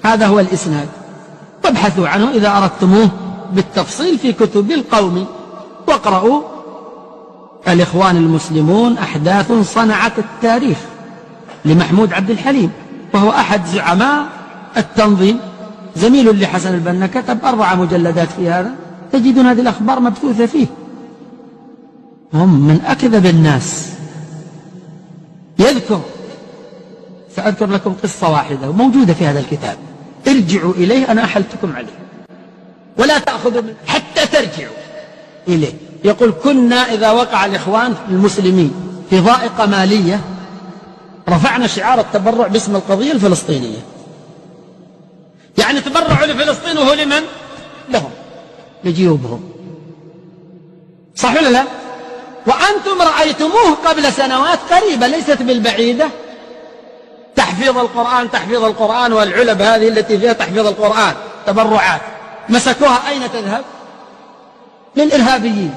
هذا هو الإسناد، وابحثوا عنه إذا أردتموه بالتفصيل في كتب القوم، واقرأوا الإخوان المسلمون أحداث صنعت التاريخ لمحمود عبد الحليم، وهو أحد زعماء التنظيم، زميل لحسن البنا، كتب 4 مجلدات في هذا، تجدون هذه الأخبار مبثوثة فيه. هم من أكذب الناس. سأذكر لكم قصة واحدة موجودة في هذا الكتاب، ارجعوا إليه، أنا أحلتكم عليه، ولا تأخذوا منه حتى ترجعوا إليه. يقول: كنا إذا وقع الإخوان المسلمين في ضائقة مالية رفعنا شعار التبرع باسم القضية الفلسطينية. يعني تبرعوا لفلسطين، وهو لمن؟ لهم، لجيوبهم. صح ولا لا؟ وأنتم رأيتموه قبل سنوات قريبة ليست بالبعيدة، تحفيظ القرآن والعلب هذه التي فيها تحفيظ القرآن، تبرعات، مسكوها أين تذهب؟ للإرهابيين.